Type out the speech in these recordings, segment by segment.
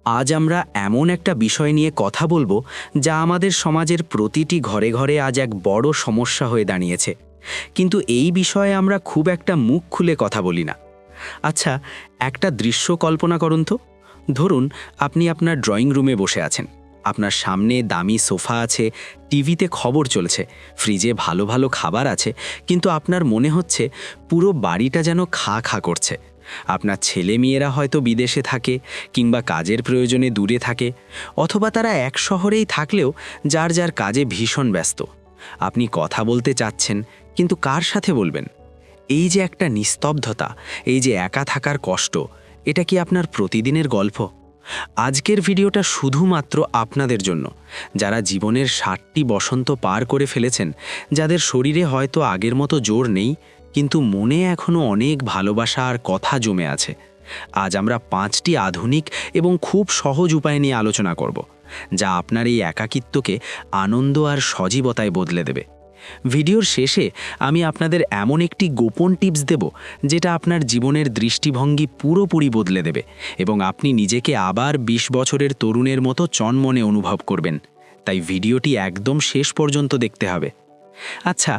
আজ আমরা এমন একটা বিষয় নিয়ে কথা বলবো যা আমাদের সমাজের প্রতিটি ঘরে ঘরে আজ এক বড় সমস্যা হয়ে দাঁড়িয়েছে। কিন্তু এই বিষয়ে আমরা খুব একটা মুখ খুলে কথা বলি না। আচ্ছা, একটা দৃশ্য কল্পনা করুন তো। ধরুন আপনি আপনার ড্রয়িং রুমে বসে আছেন। আপনার সামনে দামি সোফা আছে, টিভিতে খবর চলছে, ফ্রিজে ভালো ভালো খাবার আছে, কিন্তু আপনার মনে হচ্ছে পুরো বাড়িটা যেন খা খা করছে। আপনার ছেলে মেয়েরা হয়তো বিদেশে থাকে, কিংবা কাজের প্রয়োজনে দূরে থাকে, অথবা তারা এক শহরেই থাকলেও যার যার কাজে ভীষণ ব্যস্ত। আপনি কথা বলতে চাচ্ছেন, কিন্তু কার সাথে বলবেন? এই যে একটা নিস্তব্ধতা, এই যে একা থাকার কষ্ট, এটা কি আপনার প্রতিদিনের গল্প? আজকের ভিডিওটা শুধুমাত্র আপনাদের জন্য, যারা জীবনের 60টি বসন্ত পার করে ফেলেছেন, যাদের শরীরে হয়তো আগের মতো জোর নেই, কিন্তু মনে এখনও অনেক ভালোবাসা আর কথা জমে আছে। আজ আমরা 5টি আধুনিক এবং খুব সহজ উপায় নিয়ে আলোচনা করব, যা আপনার এই একাকিত্বকে আনন্দ আর সজীবতায় বদলে দেবে। ভিডিওর শেষে আমি আপনাদের এমন একটি গোপন টিপস দেব, যেটা আপনার জীবনের দৃষ্টিভঙ্গি পুরোপুরি বদলে দেবে, এবং আপনি নিজেকে আবার 20 বছরের তরুণের মতো চনমনে অনুভব করবেন। তাই ভিডিওটি একদম শেষ পর্যন্ত দেখতে হবে। আচ্ছা,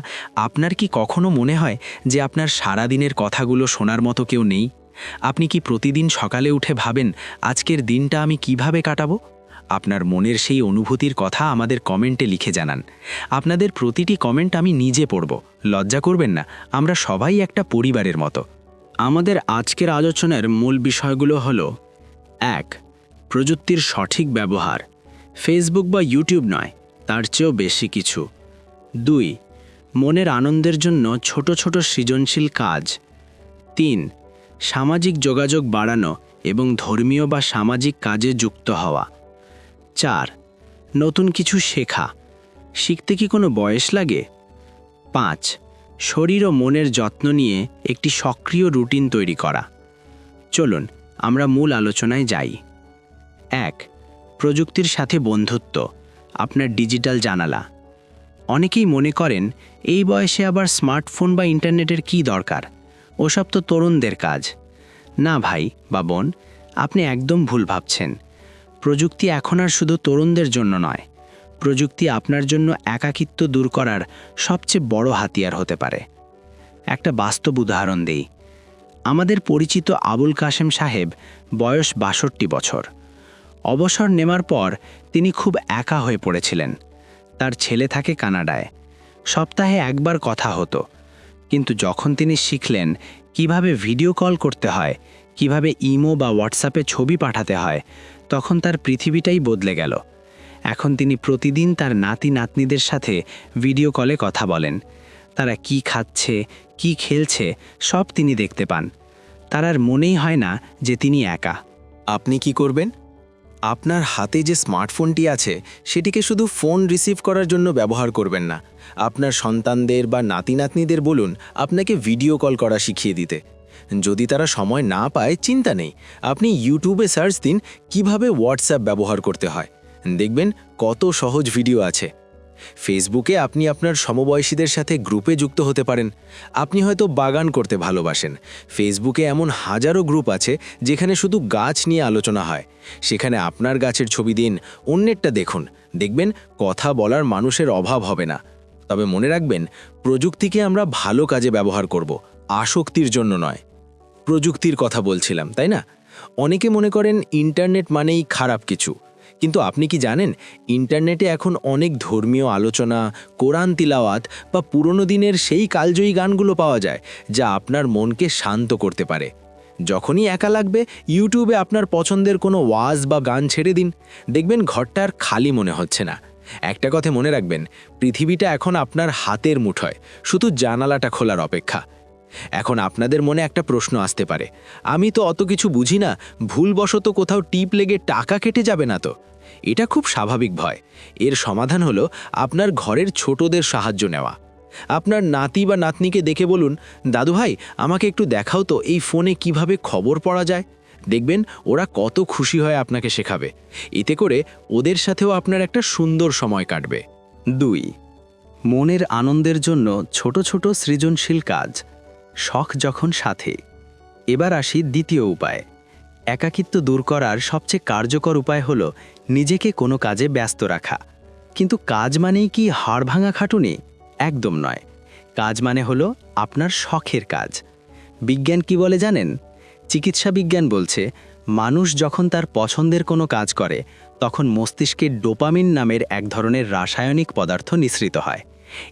আপনার কি কখনো মনে হয় যে আপনার সারাদিনের কথাগুলো শোনার মতো কেউ নেই? আপনি কি প্রতিদিন সকালে উঠে ভাবেন, আজকের দিনটা আমি কিভাবে কাটাবো? আপনার মনের সেই অনুভূতির কথা আমাদের কমেন্টে লিখে জানান। আপনাদের প্রতিটি কমেন্ট আমি নিজে পড়ব, লজ্জা করবেন না, আমরা সবাই একটা পরিবারের মতো। আমাদের আজকের আলোচনার মূল বিষয়গুলো হলো: 1. প্রযুক্তির সঠিক ব্যবহার। ফেসবুক বা ইউটিউব নয়, তার চেয়েও বেশি কিছু। 2. মনের আনন্দের জন্য ছোট ছোট সৃজনশীল কাজ। 3. সামাজিক যোগাযোগ বাড়ানো এবং ধর্মীয় বা সামাজিক কাজে যুক্ত হওয়া। 4. নতুন কিছু শেখা। শিখতে কি কোনো বয়স লাগে? 5. শরীর ও মনের যত্ন নিয়ে একটি সক্রিয় রুটিন তৈরি করা। চলুন আমরা মূল আলোচনায় যাই। 1. প্রযুক্তির সাথে বন্ধুত্ব, আপনার ডিজিটাল জানালা। অনেকেই মনে করেন, এই বয়সে আবার স্মার্টফোন বা ইন্টারনেটের কী দরকার, ওসব তো তরুণদের কাজ। না ভাই বা বোন, আপনি একদম ভুল ভাবছেন। প্রযুক্তি এখন আর শুধু তরুণদের জন্য নয়, প্রযুক্তি আপনার জন্য একাকিত্ব দূর করার সবচেয়ে বড় হাতিয়ার হতে পারে। একটা বাস্তব উদাহরণ দেই। আমাদের পরিচিত আবুল কাশেম সাহেব, বয়স 62 বছর। অবসর নেওয়ার পর তিনি খুব একা হয়ে পড়েছিলেন। তার ছেলে থাকে কানাডায়। সপ্তাহে একবার কথা হতো, কিন্তু যখন তিনি শিখলেন কিভাবে ভিডিও কল করতে হয়, কিভাবে ইমো বা হোয়াটসঅ্যাপে ছবি পাঠাতে হয়, তখন তার পৃথিবীটাই বদলে গেল। এখন তিনি প্রতিদিন তার নাতি নাতনিদের সাথে ভিডিও কলে কথা বলেন। তারা কি খাচ্ছে, কি খেলছে, সব তিনি দেখতে পান। তার আর মনেই হয় না যে তিনি একা। আপনি কি করবেন? আপনার হাতে যে স্মার্টফোনটি আছে, সেটিকে শুধু ফোন রিসিভ করার জন্য ব্যবহার করবেন না। আপনার সন্তানদের বা নাতি নাতনিদের বলুন আপনাকে ভিডিও কল করা শিখিয়ে দিতে। যদি তারা সময় না পায়, চিন্তা নেই, আপনি ইউটিউবে সার্চ দিন কিভাবে হোয়াটসঅ্যাপ ব্যবহার করতে হয়। দেখবেন কত সহজ ভিডিও আছে। ফেসবুকে আপনি আপনার সমবয়সীদের সাথে গ্রুপে যুক্ত হতে পারেন। আপনি হয়তো বাগান করতে ভালোবাসেন। ফেসবুকে এমন হাজারো গ্রুপ আছে যেখানে শুধু গাছ নিয়ে আলোচনা হয়। সেখানে আপনার গাছের ছবি দিন, অন্যেরটা দেখুন, দেখবেন কথা বলার মানুষের অভাব হবে না। তবে মনে রাখবেন, প্রযুক্তিকে আমরা ভালো কাজে ব্যবহার করব, আসক্তির জন্য নয়। প্রযুক্তির কথা বলছিলাম, তাই না? অনেকে মনে করেন ইন্টারনেট মানেই খারাপ কিছু, কিন্তু আপনি কি জানেন, ইন্টারনেটে এখন অনেক ধর্মীয় আলোচনা, কোরআন তিলাওয়াত বা পুরনো দিনের সেই কালজয়ী গানগুলো পাওয়া যায়, যা আপনার মনকে শান্ত করতে পারে। যখনই একা লাগবে, ইউটিউবে আপনার পছন্দের কোনো ওয়াজ বা গান ছেড়ে দিন, দেখবেন ঘরটা আর খালি মনে হচ্ছে না। একটা কথা মনে রাখবেন, পৃথিবীটা এখন আপনার হাতের মুঠোয়, শুধু জানালাটা খোলার অপেক্ষা। এখন আপনাদের মনে একটা প্রশ্ন আসতে পারে, আমি তো অত কিছু বুঝি না, ভুলবশত কোথাও টিপ লেগে টাকা কেটে যাবে না তো? এটা খুব স্বাভাবিক ভয়। এর সমাধান হলো আপনার ঘরের ছোটদের সাহায্য নেওয়া। আপনার নাতি বা নাতনিকে দেখে বলুন, দাদু ভাই, আমাকে একটু দেখাও তো এই ফোনে কিভাবে খবর পড়া যায়। দেখবেন ওরা কত খুশি হয় আপনাকে শেখাবে। এতে করে ওদের সাথেও আপনার একটা সুন্দর সময় কাটবে। 2. মনের আনন্দের জন্য ছোট ছোট সৃজনশীল কাজ। শখ যখন সাথে। এবার আসি দ্বিতীয় উপায়, একাকিত্ব দূর করার সবচেয়ে কার্যকর উপায় হলো নিজেকে কোনো কাজে ব্যস্ত রাখা। কিন্তু কাজ মানেই কি হাড় ভাঙা খাটুনি? একদম নয়। কাজ মানে হলো আপনার শখের কাজ। বিজ্ঞান কি বলে জানেন? চিকিৎসা বিজ্ঞান বলছে মানুষ যখন তার পছন্দের কোনো কাজ করে তখন মস্তিষ্কে ডোপামিন নামের এক ধরনের রাসায়নিক পদার্থ নিঃসৃত হয়।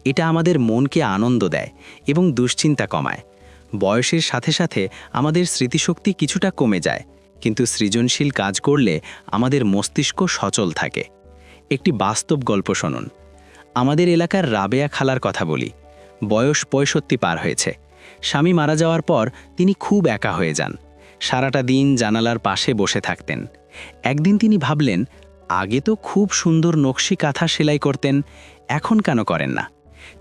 এটা আমাদের মনকে আনন্দ দেয় এবং দুশ্চিন্তা কমায়। বয়সের সাথে সাথে আমাদের স্মৃতিশক্তি কিছুটা কমে যায়, কিন্তু সৃজনশীল কাজ করলে আমাদের মস্তিষ্ক সচল থাকে। একটি বাস্তব গল্প শুনুন। আমাদের এলাকার রাবেয়া খালার কথা বলি। বয়স 65 পার হয়েছে। স্বামী মারা যাওয়ার পর তিনি খুব একা হয়ে যান। সারাটা দিন জানালার পাশে বসে থাকতেন। একদিন তিনি ভাবলেন, আগে তো খুব সুন্দর নকশি কাঁথা সেলাই করতেন, এখন কেন করেন না?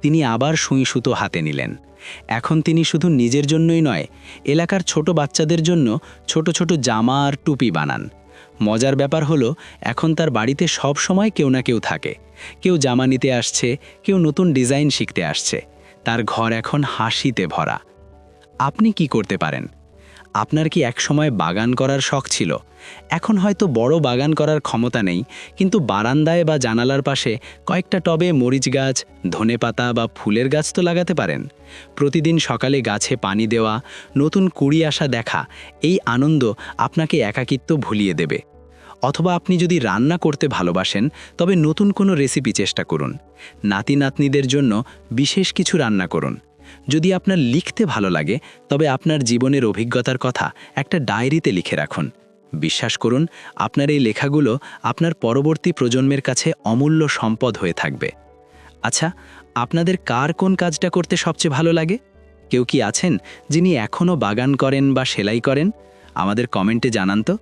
তিনি আবার সুঁই সুতো হাতে নিলেন। এখন তিনি শুধু নিজের জন্যই নয়, এলাকার ছোট বাচ্চাদের জন্য ছোট ছোট জামা আর টুপি বানান। মজার ব্যাপার হলো এখন তার বাড়িতে সব সময় কেউ না কেউ থাকে। কেউ জামা নিতে আসছে, কেউ নতুন ডিজাইন শিখতে আসছে। তার ঘর এখন হাসিতে ভরা। আপনি কি করতে পারেন? আপনার কি একসময় বাগান করার শখ ছিল? এখন হয়তো বড় বাগান করার ক্ষমতা নেই, কিন্তু বারান্দায় বা জানালার পাশে কয়েকটা টবে মরিচ গাছ, ধনেপাতা বা ফুলের গাছ তো লাগাতে পারেন। প্রতিদিন সকালে গাছে পানি দেওয়া, নতুন কুড়ি আসা দেখা, এই আনন্দ আপনাকে একাকিত্ব ভুলিয়ে দেবে। অথবা আপনি যদি রান্না করতে ভালোবাসেন, তবে নতুন কোনো রেসিপি চেষ্টা করুন। নাতি নাতনিদের জন্য বিশেষ কিছু রান্না করুন। যদি আপনার লিখতে ভালো লাগে, তবে আপনার জীবনের অভিজ্ঞতার কথা একটা ডায়েরিতে লিখে রাখুন। বিশ্বাস করুন, আপনার এই লেখাগুলো আপনার পরবর্তী প্রজন্মের কাছে অমূল্য সম্পদ হয়ে থাকবে। আচ্ছা, আপনাদের কার কোন কাজটা করতে সবচেয়ে ভালো লাগে? কেউ কি আছেন যিনি এখনও বাগান করেন বা সেলাই করেন? আমাদের কমেন্টে জানান তো।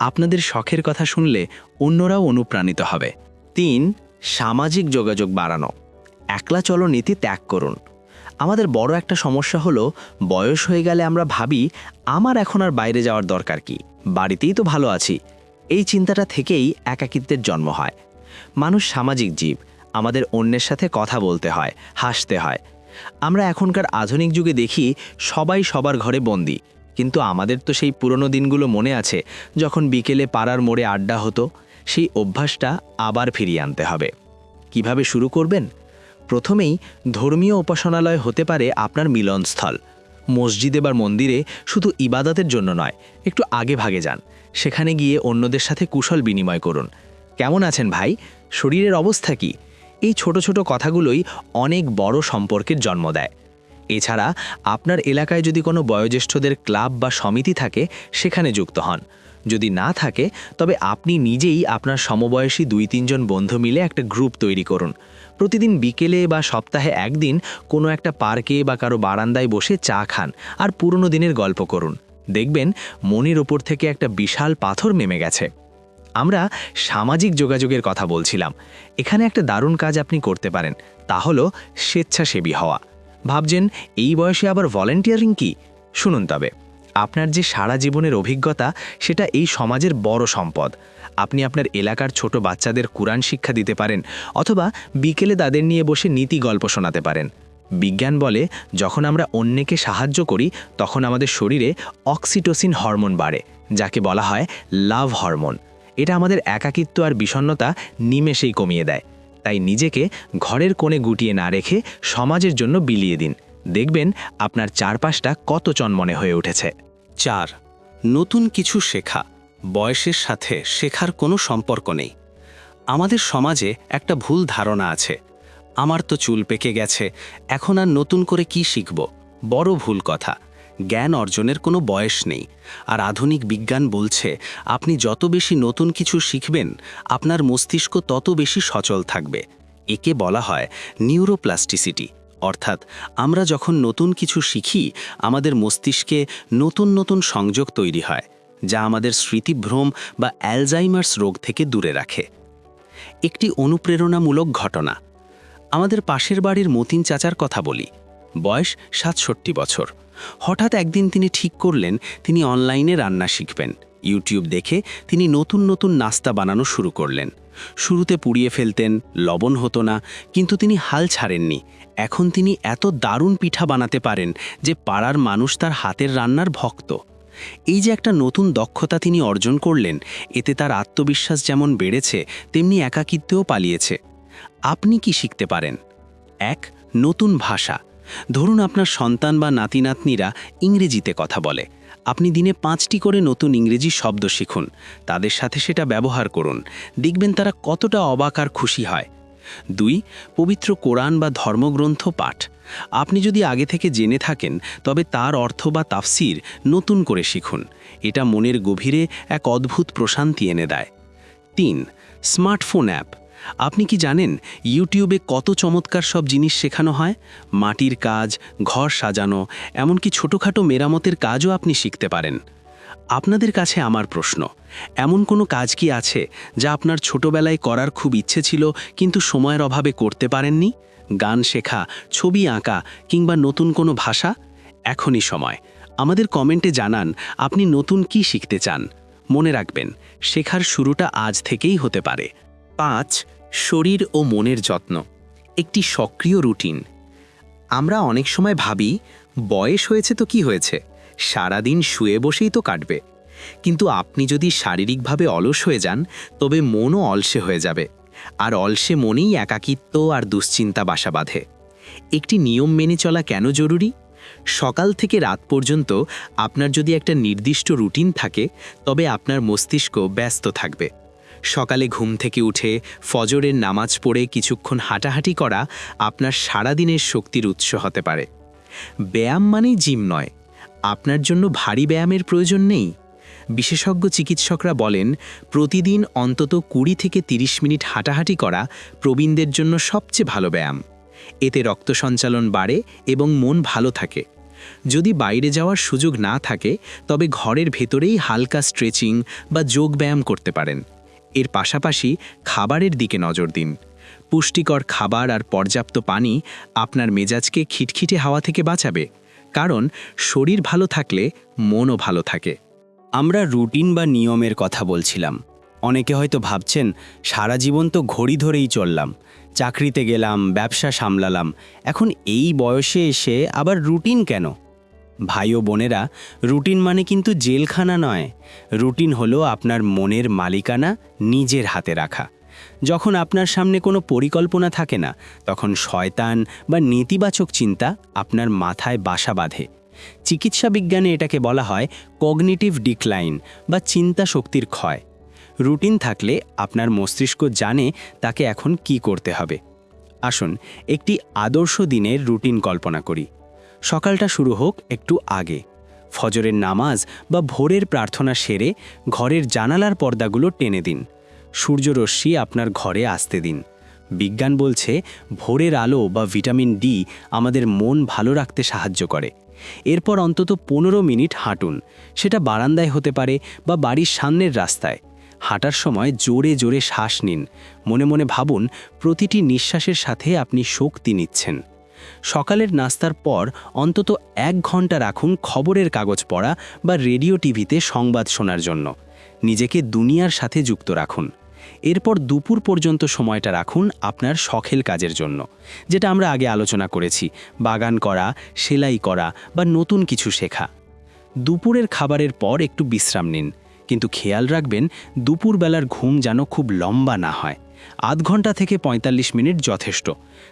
আপনাদের শখের কথা শুনলে অন্যরাও অনুপ্রাণিত হবে। 3. সামাজিক যোগাযোগ বাড়ানো। একলা চলো নীতি ত্যাগ করুন। আমাদের বড় একটা সমস্যা হলো বয়স হয়ে গেলে আমরা ভাবি আমার এখন আর বাইরে যাওয়ার দরকার কি, বাড়িতেই তো ভালো আছি। এই চিন্তাটা থেকেই একাকিত্বের জন্ম হয়। মানুষ সামাজিক জীব, আমাদের অন্যের সাথে কথা বলতে হয়, হাসতে হয়। আমরা এখনকার আধুনিক যুগে দেখি সবাই সবার ঘরে বন্দি, কিন্তু আমাদের তো সেই পুরনো দিনগুলো মনে আছে যখন বিকেলে পাড়ার মোড়ে আড্ডা হতো। সেই অভ্যাসটা আবার ফিরিয়ে আনতে হবে। কিভাবে শুরু করবেন? প্রথমেই ধর্মীয় উপাসনালয় হতে পারে আপনার মিলনস্থল। মসজিদে বা মন্দিরে শুধু ইবাদতের জন্য নয়, একটু আগে ভাগে যান। সেখানে গিয়ে অন্যদের সাথে কুশল বিনিময় করুন। কেমন আছেন ভাই? শরীরের অবস্থা কি? এই ছোট ছোট কথাগুলোই অনেক বড় সম্পর্কের জন্ম দেয়। এছাড়া আপনার এলাকায় যদি কোনো বয়োজ্যেষ্ঠদের ক্লাব বা সমিতি থাকে, সেখানে যুক্ত হন। যদি না থাকে, তবে আপনি নিজেই আপনার সমবয়সী 2-3 জন বন্ধু মিলে একটা গ্রুপ তৈরি করুন। প্রতিদিন বিকেলে বা সপ্তাহে একদিন কোনো একটা পার্কে বা কারো বারান্দায় বসে চা খান আর পুরনো দিনের গল্প করুন। দেখবেন মনের ওপর থেকে একটা বিশাল পাথর নেমে গেছে। আমরা সামাজিক যোগাযোগের কথা বলছিলাম। এখানে একটা দারুণ কাজ আপনি করতে পারেন, তা হলো স্বেচ্ছাসেবী হওয়া। ভাবছেন এই বয়সে আবার ভলেন্টিয়ারিং কি? শুনুন তবে, আপনার যে সারা জীবনের অভিজ্ঞতা, সেটা এই সমাজের বড় সম্পদ। আপনি আপনার এলাকার ছোট বাচ্চাদের কুরআন শিক্ষা দিতে পারেন, অথবা বিকেলে তাদের নিয়ে বসে নীতি গল্প শোনাতে পারেন। বিজ্ঞান বলে যখন আমরা অন্যকে সাহায্য করি তখন আমাদের শরীরে অক্সিটোসিন হরমোন বাড়ে, যাকে বলা হয় লাভ হরমোন। এটা আমাদের একাকিত্ব আর বিষণ্ণতা নিমেষেই কমিয়ে দেয়। তাই নিজেকে ঘরের কোণে গুটিয়ে না রেখে সমাজের জন্য বিলিয়ে দিন। দেখবেন আপনার চারপাশটা কত চনমনে হয়ে উঠেছে। 4. নতুন কিছু শেখা। বয়সের সাথে শেখার কোনো সম্পর্ক নেই। আমাদের সমাজে একটা ভুল ধারণা আছে, আমার তো চুল পেকে গেছে, এখন আর নতুন করে কি শিখব। বড় ভুল কথা। জ্ঞান অর্জনের কোনো বয়স নেই। আর আধুনিক বিজ্ঞান বলছে আপনি যত বেশি নতুন কিছু শিখবেন, আপনার মস্তিষ্ক তত বেশি সচল থাকবে। একে বলা হয় নিউরোপ্লাস্টিসিটি। অর্থাৎ আমরা যখন নতুন কিছু শিখি, আমাদের মস্তিষ্কে নতুন নতুন সংযোগ তৈরি হয়, যা আমাদের স্মৃতিভ্রম বা অ্যালজাইমার্স রোগ থেকে দূরে রাখে। একটি অনুপ্রেরণামূলক ঘটনা। আমাদের পাশের বাড়ির মতিন চাচার কথা বলি। বয়স 67 বছর। হঠাৎ একদিন তিনি ঠিক করলেন তিনি অনলাইনে রান্না শিখবেন। ইউটিউব দেখে তিনি নতুন নতুন নাস্তা বানানো শুরু করলেন। শুরুতে পুড়িয়ে ফেলতেন, লবণ হতো না, কিন্তু তিনি হাল ছাড়েননি। এখন তিনি এত দারুণ পিঠা বানাতে পারেন যে পাড়ার মানুষ তার হাতের রান্নার ভক্ত। এই যে একটা নতুন দক্ষতা তিনি অর্জন করলেন, এতে তার আত্মবিশ্বাস যেমন বেড়েছে, তেমনি একাকিত্বেও পালিয়েছে। আপনি কি শিখতে পারেন? 1. নতুন ভাষা। ধরুন আপনার সন্তান বা নাতি-নাতনিরা ইংরেজিতে কথা বলে। আপনি দিনে 5টি করে নতুন ইংরেজি শব্দ শিখুন, তাদের সাথে সেটা ব্যবহার করুন। দেখবেন তারা কতটা অবাক আর খুশি হয়। 2. পবিত্র কোরআন বা ধর্মগ্রন্থ পাঠ। আপনি যদি আগে থেকে জেনে থাকেন, তবে তার অর্থ বা তাফসির নতুন করে শিখুন। এটা মনের গভীরে এক অদ্ভুত প্রশান্তি এনে দেয়। 3. Smartphone app. আপনি কি জানেন ইউটিউবে কত চমৎকার সব জিনিস শেখানো হয়? মাটির কাজ, ঘর সাজানো, এমনকি ছোটোখাটো মেরামতের কাজও আপনি শিখতে পারেন। আপনাদের কাছে আমার প্রশ্ন, এমন কোনো কাজ কি আছে যা আপনার ছোটবেলায় করার খুব ইচ্ছে ছিল কিন্তু সময়ের অভাবে করতে পারেননি? গান শেখা, ছবি আঁকা কিংবা নতুন কোনো ভাষা? এখনই সময়। আমাদের কমেন্টে জানান আপনি নতুন কি শিখতে চান। মনে রাখবেন, শেখার শুরুটা আজ থেকেই হতে পারে। 5. শরীর ও মনের যত্ন। একটি সক্রিয় রুটিন। আমরা অনেক সময় ভাবি, বয়স হয়েছে তো কি হয়েছে, সারাদিন শুয়ে বসেই তো কাটবে। কিন্তু আপনি যদি শারীরিকভাবে অলস হয়ে যান, তবে মনও অলসে হয়ে যাবে। আর অলসে মনেই একাকিত্ব আর দুশ্চিন্তা বাসা বাঁধে। একটি নিয়ম মেনে চলা কেন জরুরি? সকাল থেকে রাত পর্যন্ত আপনার যদি একটা নির্দিষ্ট রুটিন থাকে, তবে আপনার মস্তিষ্ক ব্যস্ত থাকবে। সকালে ঘুম থেকে উঠে ফজরের নামাজ পড়ে কিছুক্ষণ হাঁটাহাঁটি করা আপনার সারাদিনের শক্তির উৎস হতে পারে। ব্যায়াম মানেই জিম নয়। আপনার জন্য ভারী ব্যায়ামের প্রয়োজন নেই। বিশেষজ্ঞ চিকিৎসকরা বলেন, প্রতিদিন অন্তত 20 থেকে 30 মিনিট হাঁটাহাঁটি করা প্রবীণদের জন্য সবচেয়ে ভালো ব্যায়াম। এতে রক্ত সঞ্চালন বাড়ে এবং মন ভালো থাকে। যদি বাইরে যাওয়ার সুযোগ না থাকে, তবে ঘরের ভেতরেই হালকা স্ট্রেচিং বা যোগ ব্যায়াম করতে পারেন। এর পাশাপাশি খাবারের দিকে নজর দিন। পুষ্টিকর খাবার আর পর্যাপ্ত পানি আপনার মেজাজকে খিটখিটে হাওয়া থেকে বাঁচাবে। কারণ শরীর ভালো থাকলে মনও ভালো থাকে। আমরা রুটিন বা নিয়মের কথা বলছিলাম। অনেকে হয়তো ভাবছেন, সারা জীবন তো ঘড়ি ধরেই চললাম, চাকরিতে গেলাম, ব্যবসা সামলালাম, এখন এই বয়সে এসে আবার রুটিন কেন? ভাই ও বোনেরা, রুটিন মানে কিন্তু জেলখানা নয়। রুটিন হলো আপনার মনের মালিকানা নিজের হাতে রাখা। যখন আপনার সামনে কোনো পরিকল্পনা থাকে না, তখন শয়তান বা নেতিবাচক চিন্তা আপনার মাথায় বাসা বাঁধে। চিকিৎসা বিজ্ঞানে এটাকে বলা হয় কগনিটিভ ডিক্লাইন বা চিন্তা শক্তির ক্ষয়। রুটিন থাকলে আপনার মস্তিষ্ক জানে তাকে এখন কি করতে হবে। আসুন একটি আদর্শ দিনের রুটিন কল্পনা করি। সকালটা শুরু হোক একটু আগে। ফজরের নামাজ বা ভোরের প্রার্থনা সেরে ঘরের জানালার পর্দাগুলো টেনে দিন। সূর্যরশ্মি আপনার ঘরে আসতে দিন। বিজ্ঞান বলছে, ভোরের আলো বা ভিটামিন ডি আমাদের মন ভালো রাখতে সাহায্য করে। এরপর অন্তত 15 মিনিট হাঁটুন। সেটা বারান্দায় হতে পারে বা বাড়ির সামনের রাস্তায়। হাঁটার সময় জোরে জোরে শ্বাস নিন। মনে মনে ভাবুন, প্রতিটি নিঃশ্বাসের সাথে আপনি শক্তি নিচ্ছেন। সকালের নাস্তার পর অন্তত 1 ঘন্টা রাখুন খবরের কাগজ পড়া বা রেডিও টিভিতে সংবাদ শোনার জন্য। নিজেকে দুনিয়ার সাথে যুক্ত রাখুন। এরপর দুপুর পর্যন্ত সময়টা রাখুন আপনার শখের কাজের জন্য, যেটা আমরা আগে আলোচনা করেছি, বাগান করা, সেলাই করা বা নতুন কিছু শেখা। দুপুরের খাবারের পর একটু বিশ্রাম নিন, কিন্তু খেয়াল রাখবেন দুপুরবেলার ঘুম যেন খুব লম্বা না হয়। আধ ঘন্টা থেকে 45 মিনিট যথেষ্ট,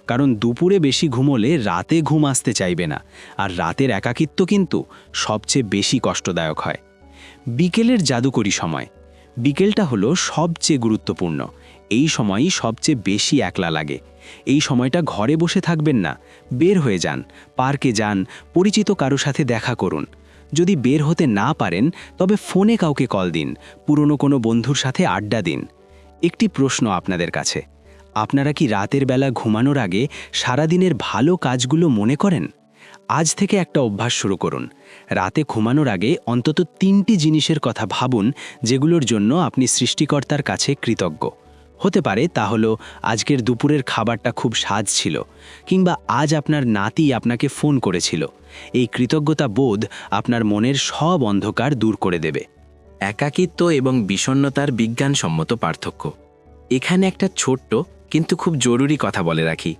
কারণ দুপুরে বেশি ঘুমোলে রাতে ঘুম আসতে চাইবে না, আর রাতের একাকিত্ব কিন্তু সবচেয়ে বেশি কষ্টদায়ক হয়। বিকেলের জাদুকরী সময়। বিকেলটা হলো সবচেয়ে গুরুত্বপূর্ণ। এই সময়ই সবচেয়ে বেশি একলা লাগে। এই সময়টা ঘরে বসে থাকবেন না, বের হয়ে যান, পার্কে যান, পরিচিত কারো সাথে দেখা করুন। যদি বের হতে না পারেন, তবে ফোনে কাউকে কল দিন, পুরনো কোনো বন্ধুর সাথে আড্ডা দিন। একটি প্রশ্ন আপনাদের কাছে, আপনারা কি রাতের বেলা ঘুমানোর আগে সারাদিনের ভালো কাজগুলো মনে করেন? আজ থেকে একটা অভ্যাস শুরু করুন। রাতে ঘুমানোর আগে অন্তত 3টি জিনিসের কথা ভাবুন, যেগুলোর জন্য আপনি সৃষ্টিকর্তার কাছে কৃতজ্ঞ। হতে পারে তা হলো, আজকের দুপুরের খাবারটা খুব স্বাদ ছিল, কিংবা আজ আপনার নাতি আপনাকে ফোন করেছিল। এই কৃতজ্ঞতা বোধ আপনার মনের সব অন্ধকার দূর করে দেবে। একাকিত্ব এবং বিষণ্ণতার বিজ্ঞানসম্মত পার্থক্য। এখানে একটা ছোট্ট কিন্তু খুব জরুরি কথা বলে রাখি।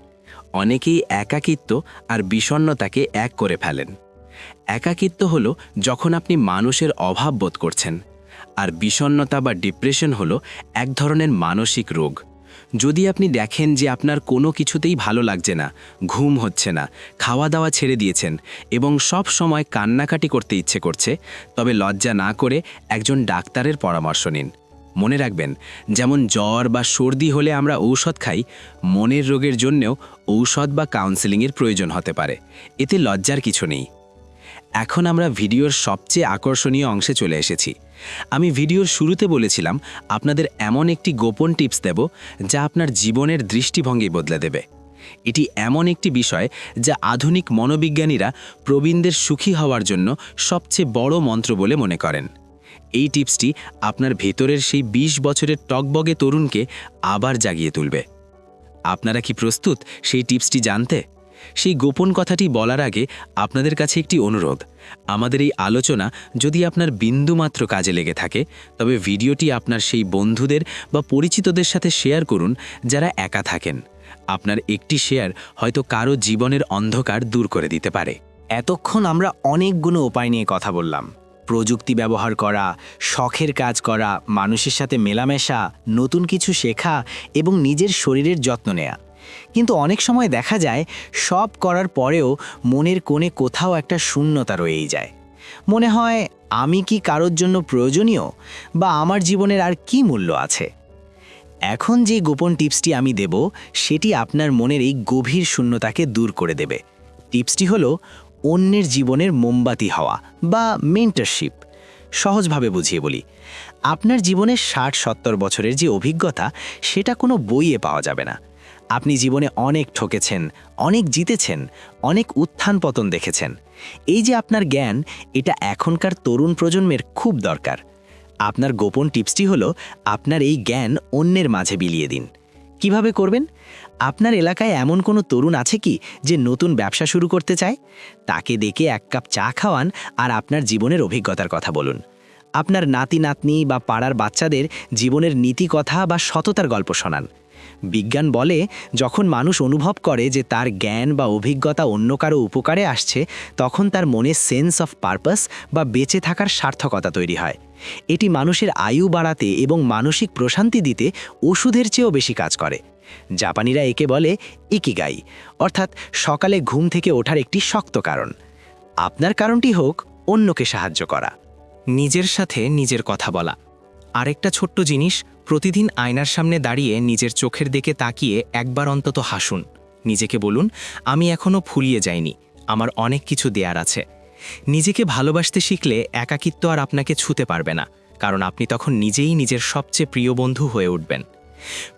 অনেকেই একাকিত্ব আর বিষণ্ণতাকে এক করে ফেলেন। একাকিত্ব হলো যখন আপনি মানুষের অভাব বোধ করছেন, আর বিষণ্ণতা বা ডিপ্রেশন হলো এক ধরনের মানসিক রোগ। যদি আপনি দেখেন যে আপনার কোনো কিছুতেই ভালো লাগছে না, ঘুম হচ্ছে না, খাওয়া দাওয়া ছেড়ে দিয়েছেন এবং সব সময় কান্নাকাটি করতে ইচ্ছে করছে, তবে লজ্জা না করে একজন ডাক্তারের পরামর্শ নিন। মনে রাখবেন, যেমন জ্বর বা সর্দি হলে আমরা ঔষধ খাই, মনের রোগের জন্যেও ঔষধ বা কাউন্সেলিংয়ের প্রয়োজন হতে পারে। এতে লজ্জার কিছু নেই। এখন আমরা ভিডিওর সবচেয়ে আকর্ষণীয় অংশে চলে এসেছি। আমি ভিডিওর শুরুতে বলেছিলাম আপনাদের এমন একটি গোপন টিপস দেব যা আপনার জীবনের দৃষ্টিভঙ্গি বদলে দেবে। এটি এমন একটি বিষয় যা আধুনিক মনোবিজ্ঞানীরা প্রবীণদের সুখী হওয়ার জন্য সবচেয়ে বড় মন্ত্র বলে মনে করেন। এই টিপসটি আপনার ভেতরের সেই ২০ বছরের টকবগে তরুণকে আবার জাগিয়ে তুলবে। আপনারা কি প্রস্তুত সেই টিপসটি জানতে? সেই গোপন কথাটি বলার আগে আপনাদের কাছে একটি অনুরোধ। আমাদের এই আলোচনা যদি আপনার বিন্দুমাত্র কাজে লেগে থাকে, তবে ভিডিওটি আপনার সেই বন্ধুদের বা পরিচিতদের সাথে শেয়ার করুন যারা একা থাকেন। আপনার একটি শেয়ার হয়তো কারো জীবনের অন্ধকার দূর করে দিতে পারে। এতক্ষণ আমরা অনেকগুলো উপায় নিয়ে কথা বললাম। প্রযুক্তি ব্যবহার করা, শখের কাজ করা, মানুষের সাথে মেলামেশা, নতুন কিছু শেখা এবং নিজের শরীরের যত্ন নেওয়া। কিন্তু অনেক সময় দেখা যায় সব করার পরেও মনের কোণে কোথাও একটা শূন্যতা রয়েই যায়। মনে হয়, আমি কি কারোর জন্য প্রয়োজনীয়, বা আমার জীবনের আর কি মূল্য আছে? এখন যে গোপন টিপসটি আমি দেব, সেটি আপনার মনের এই গভীর শূন্যতাকে দূর করে দেবে। টিপসটি হলো অন্যের জীবনের মোমবাতি হওয়া বা মেন্টরশিপ। সহজভাবে বুঝিয়ে বলি, আপনার জীবনের ৬০-৭০ বছরের যে অভিজ্ঞতা, সেটা কোনো বইয়ে পাওয়া যাবে না। আপনি জীবনে অনেক ঠকেছেন, অনেক জিতেছেন, অনেক উত্থান পতন দেখেছেন। এই যে আপনার জ্ঞান, এটা এখনকার তরুণ প্রজন্মের খুব দরকার। আপনার গোপন টিপসটি হলো আপনার এই জ্ঞান অন্যের মাঝে বিলিয়ে দিন। কিভাবে করবেন? আপনার এলাকায় এমন কোনো তরুণ আছে কি যে নতুন ব্যবসা শুরু করতে চায়? তাকে ডেকে ১ কাপ চা খাওয়ান আর আপনার জীবনের অভিজ্ঞতার কথা বলুন। আপনার নাতি নাতনি বা পাড়ার বাচ্চাদের জীবনের নীতি কথা বা সততার গল্প শোনান। বিজ্ঞান বলে, যখন মানুষ অনুভব করে যে তার জ্ঞান বা অভিজ্ঞতা অন্য কারো উপকারে আসছে, তখন তার মনে সেন্স অফ পারপাস বা বেঁচে থাকার সার্থকতা তৈরি হয়। এটি মানুষের আয়ু বাড়াতে এবং মানসিক প্রশান্তি দিতে ওষুধের চেয়েও বেশি কাজ করে। জাপানিরা একে বলে ইকিগাই, অর্থাৎ সকালে ঘুম থেকে ওঠার একটি শক্ত কারণ। আপনার কারণটি হোক অন্যকে সাহায্য করা। নিজের সাথে নিজের কথা বলা। আরেকটা ছোট্ট জিনিস, প্রতিদিন আয়নার সামনে দাঁড়িয়ে নিজের চোখের দিকে তাকিয়ে একবার অন্তত হাসুন। নিজেকে বলুন, আমি এখনও ফুলিয়ে যাইনি, আমার অনেক কিছু দেয়ার আছে। নিজেকে ভালোবাসতে শিখলে একাকিত্ব আর আপনাকে ছুঁতে পারবে না, কারণ আপনি তখন নিজেই নিজের সবচেয়ে প্রিয় বন্ধু হয়ে উঠবেন।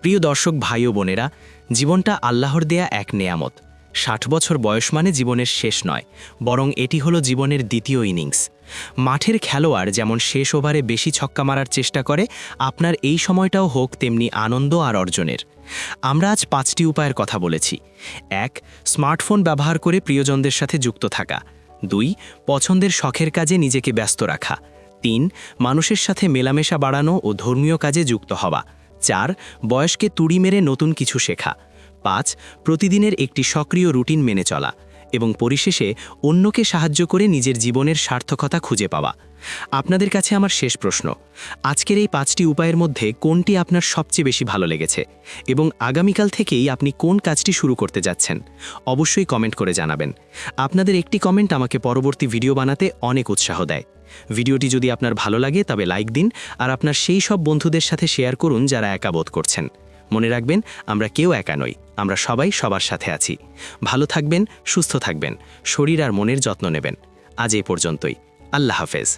প্রিয় দর্শক ভাই ও বোনেরা, জীবনটা আল্লাহর দেয়া এক নেয়ামত। ৬০ বছর বয়স মানে জীবনের শেষ নয়, বরং এটি হলো জীবনের দ্বিতীয় ইনিংস। মাঠের খেলোয়াড় যেমন শেষ ওভারে বেশি ছক্কা মারার চেষ্টা করে, আপনার এই সময়টাও হোক তেমনি আনন্দ আর অর্জনের। আমরা আজ ৫টি উপায়ের কথা বলেছি। ১. স্মার্টফোন ব্যবহার করে প্রিয়জনদের সাথে যুক্ত থাকা। ২. পছন্দের শখের কাজে নিজেকে ব্যস্ত রাখা। ৩. মানুষের সাথে মেলামেশা বাড়ানো ও ধর্মীয় কাজে যুক্ত হওয়া। ৪. বয়সকে তুড়ি মেরে নতুন কিছু শেখা। ৫. প্রতিদিনের একটি সক্রিয় রুটিন মেনে চলা। এবং পরিশেষে অন্যকে সাহায্য করে নিজের জীবনের সার্থকতা খুঁজে পাওয়া। আপনাদের কাছে আমার শেষ প্রশ্ন, আজকের এই ৫টি উপায়ের মধ্যে কোনটি আপনার সবচেয়ে বেশি ভালো লেগেছে এবং আগামীকাল থেকেই আপনি কোন কাজটি শুরু করতে যাচ্ছেন? অবশ্যই কমেন্ট করে জানাবেন। আপনাদের একটি কমেন্ট আমাকে পরবর্তী ভিডিও বানাতে অনেক উৎসাহ দেয়। ভিডিওটি যদি আপনার ভালো লাগে তবে লাইক দিন আর আপনার সেই সব বন্ধুদের সাথে শেয়ার করুন যারা একা বোধ করছেন। মনে রাখবেন, আমরা কেউ একা নই, আমরা সবাই সবার সাথে আছি। ভালো থাকবেন, সুস্থ থাকবেন, শরীর আর মনের যত্ন নেবেন। আজ এই পর্যন্তই। আল্লাহ হাফেজ।